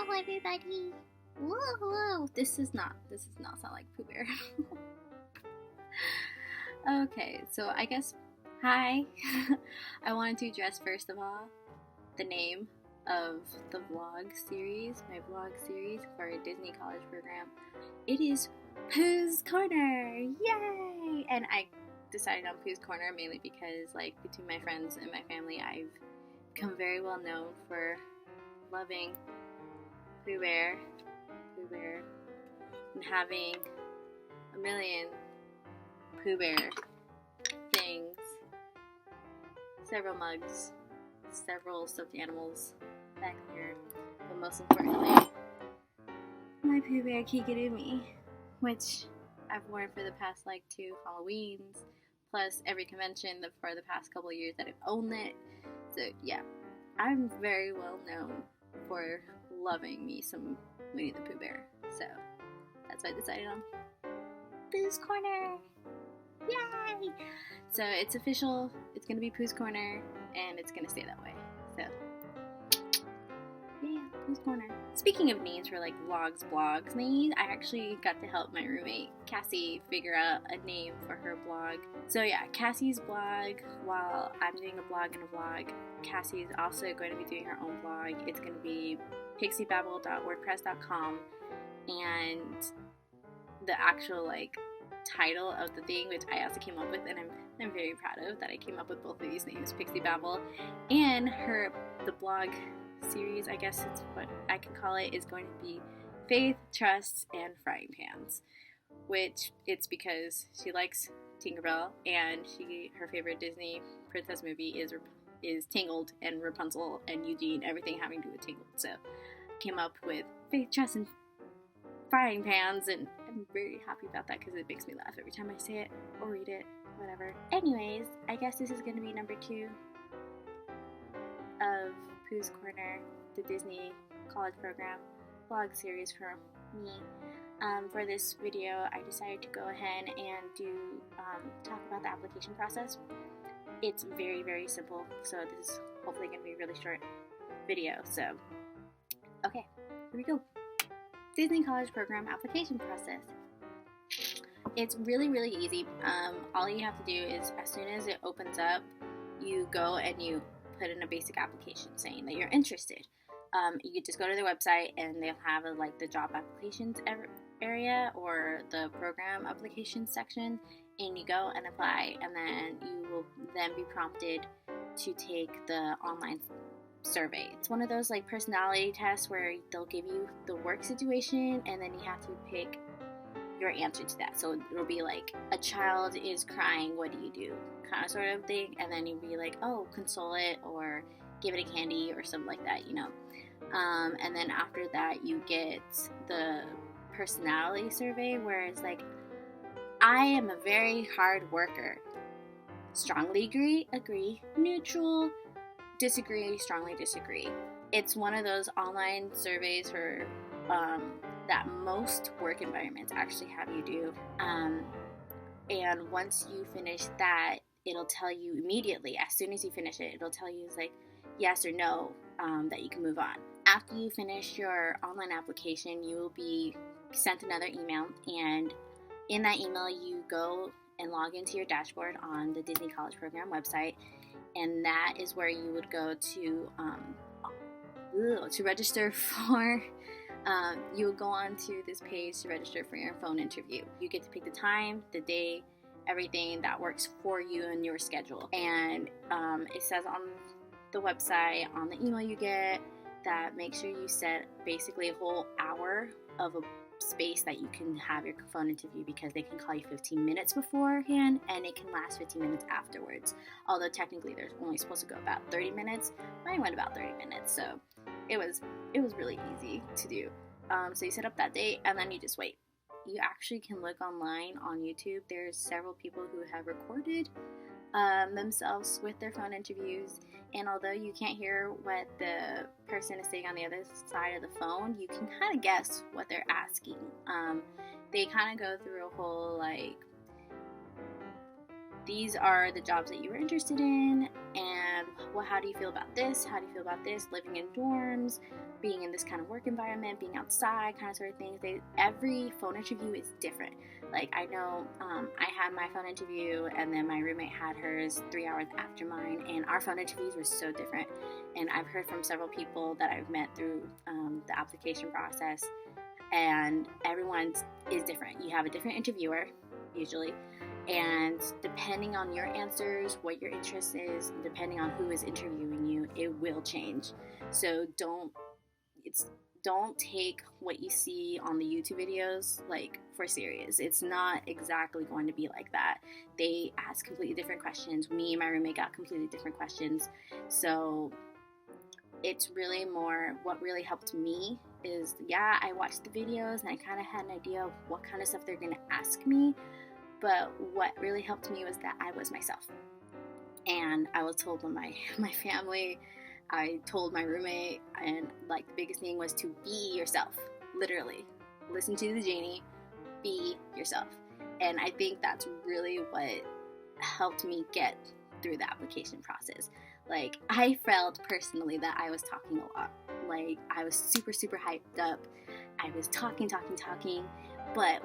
Hello, everybody. Whoa, whoa. This does not sound like Pooh Bear. Okay, so I guess, hi. I wanted to address, first of all, the name of the vlog series, my vlog series for a Disney college program. It is Pooh's Corner! Yay! And I decided on Pooh's Corner mainly because, like, between my friends and my family, I've become very well known for loving Pooh Bear, and having a million Pooh Bear things, several mugs, several stuffed animals back here, but most importantly, my Pooh Bear Kigurumi, which I've worn for the past like 2 Halloweens, plus every convention for the past couple of years that I've owned it. So yeah, I'm very well known for loving me some Winnie the Pooh Bear. So that's why I decided on Pooh's Corner. Yay! So it's official. It's gonna be Pooh's Corner, and it's gonna stay that way. So yeah, Pooh's Corner. Speaking of names for like vlogs, blogs, names, I actually got to help my roommate Cassie figure out a name for her blog. So yeah, Cassie's blog. While I'm doing a blog and a vlog, Cassie's also going to be doing her own blog. It's going to be pixiebabble.wordpress.com, and the actual like title of the thing, which I also came up with, and I'm very proud of that I came up with both of these names, Pixie Babble, and the blog series, I guess it's what I can call it, is going to be Faith, Trust, and Frying Pans, which it's because she likes Tinkerbell, and her favorite Disney princess movie is Tangled and Rapunzel and Eugene, everything having to do with Tangled. So I came up with Faith, Trust, and Frying Pans, and I'm very happy about that because it makes me laugh every time I say it or read it, whatever. Anyways, I guess this is going to be number 2 of Pooh's Corner, the Disney college program vlog series for me. For this video, I decided to go ahead and talk about the application process. It's very, very simple, so this is hopefully going to be a really short video. So, okay, here we go. Disney College Program application process. It's really, really easy. All you have to do is, as soon as it opens up, you go and you put in a basic application saying that you're interested. You could just go to their website and they'll have like the job applications area or the program applications section, and you go and apply, and then you will then be prompted to take the online survey. It's one of those like personality tests where they'll give you the work situation, and then you have to pick your answer to that. So it'll be like, a child is crying, what do you do, kind of sort of thing, and then you'll be like, oh, console it or give it a candy or something like that, you know. And then after that you get the personality survey, where it's like, I am a very hard worker, strongly agree, neutral, disagree, strongly disagree. It's one of those online surveys for that most work environments actually have you do, and once you finish that, it'll tell you immediately, as soon as you finish it, it'll tell you, it's like yes or no, that you can move on. After you finish your online application, you will be sent another email, and in that email you go and log into your dashboard on the Disney College Program website, and that is where you would go to register for, you will go on to this page to register for your phone interview. You get to pick the time, the day, everything that works for you and your schedule. And it says on the website, on the email you get, that make sure you set basically a whole hour of a space that you can have your phone interview, because they can call you 15 minutes beforehand and it can last 15 minutes afterwards. Although technically they're only supposed to go about 30 minutes. Mine went about 30 minutes, so it was really easy to do. So you set up that date and then you just wait. You actually can look online on YouTube. There's several people who have recorded themselves with their phone interviews, and although you can't hear what the person is saying on the other side of the phone, you can kind of guess what they're asking. They kind of go through a whole like these are the jobs that you were interested in, and how do you feel about this? How do you feel about this? Living in dorms, being in this kind of work environment, being outside, kind of sort of things. Every phone interview is different. Like, I know I had my phone interview, and then my roommate had hers 3 hours after mine, and our phone interviews were so different. And I've heard from several people that I've met through the application process, and everyone is different. You have a different interviewer, usually, and depending on your answers, what your interest is, and depending on who is interviewing you, it will change. So don't take what you see on the YouTube videos like for serious. It's not exactly going to be like that. They ask completely different questions. Me and my roommate got completely different questions. So it's really more, what really helped me is, yeah, I watched the videos and I kind of had an idea of what kind of stuff they're going to ask me, but what really helped me was that I was myself. And I was told by my family, I told my roommate, and like the biggest thing was to be yourself. Literally, listen to the genie, be yourself. And I think that's really what helped me get through the application process. Like, I felt personally that I was talking a lot. Like, I was super, super hyped up. I was talking, but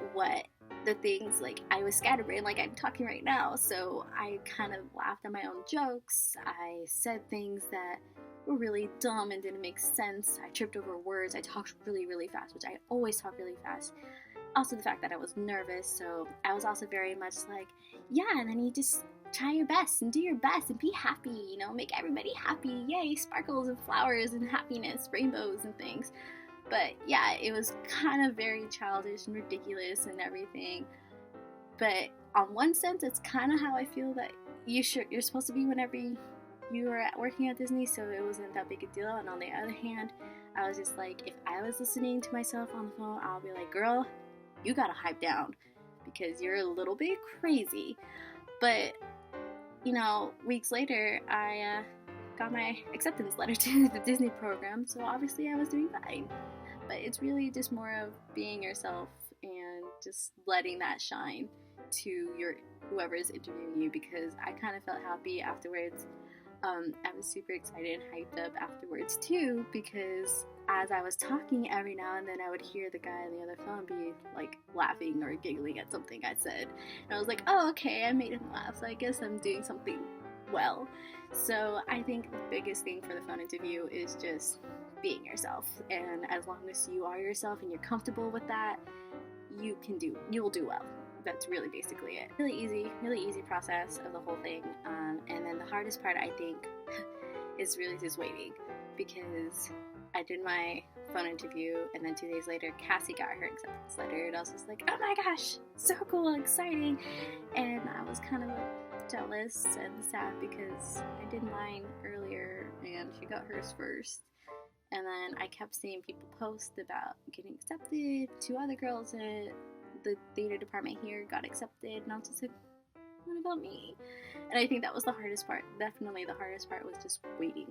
the things, like, I was scatterbrained like I'm talking right now, so I kind of laughed at my own jokes. I said things that were really dumb and didn't make sense. I tripped over words. I talked really, really fast, which I always talk really fast. Also, the fact that I was nervous, so I was also very much like, yeah, and then you just try your best and do your best and be happy, you know, make everybody happy. Yay, sparkles and flowers and happiness, rainbows and things. But yeah, it was kind of very childish and ridiculous and everything. But on one sense, it's kind of how I feel that you're supposed to be whenever you are working at Disney, so it wasn't that big a deal. And on the other hand, I was just like, if I was listening to myself on the phone, I'll be like, girl, you gotta hype down because you're a little bit crazy. But, you know, weeks later, I got my acceptance letter to the Disney program, so obviously I was doing fine. But it's really just more of being yourself and just letting that shine to whoever is interviewing you, because I kind of felt happy afterwards. I was super excited and hyped up afterwards too, because as I was talking, every now and then I would hear the guy on the other phone be like laughing or giggling at something I said, and I was like, oh, okay, I made him laugh, so I guess I'm doing something well. So I think the biggest thing for the phone interview is just being yourself, and as long as you are yourself and you're comfortable with that, you'll do well. That's really basically it. Really easy process of the whole thing. And then the hardest part, I think, is really just waiting, because I did my phone interview, and then 2 days later, Cassie got her acceptance letter, and I was just like, oh my gosh, so cool, exciting. And I was kind of jealous and sad because I did mine earlier and she got hers first. And then I kept seeing people post about getting accepted. 2 other girls at the theater department here got accepted, and I was just like, what about me? And I think that was the hardest part. Definitely the hardest part was just waiting.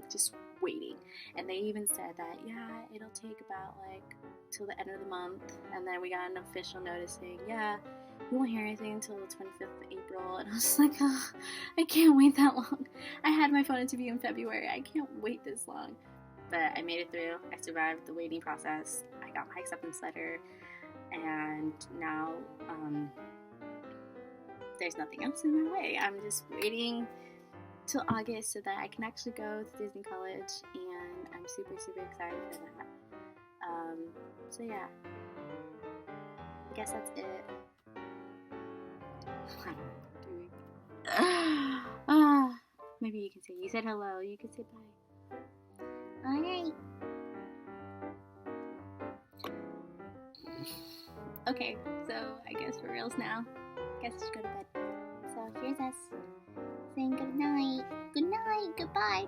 And they even said that, yeah, it'll take about like till the end of the month. And then we got an official notice saying, yeah, we won't hear anything until the 25th of April. And I was like, oh, I can't wait that long. I had my phone interview in February. I can't wait this long. But I made it through. I survived the waiting process. I got my acceptance letter. And now there's nothing else in my way. I'm just waiting till August so that I can actually go to Disney College, and I'm super, super excited for that. So yeah, I guess that's it. Maybe you can say, you said hello, you can say bye. Alright. Okay, so I guess for reals now. Guess I should go to bed. So here's us saying good night, goodbye.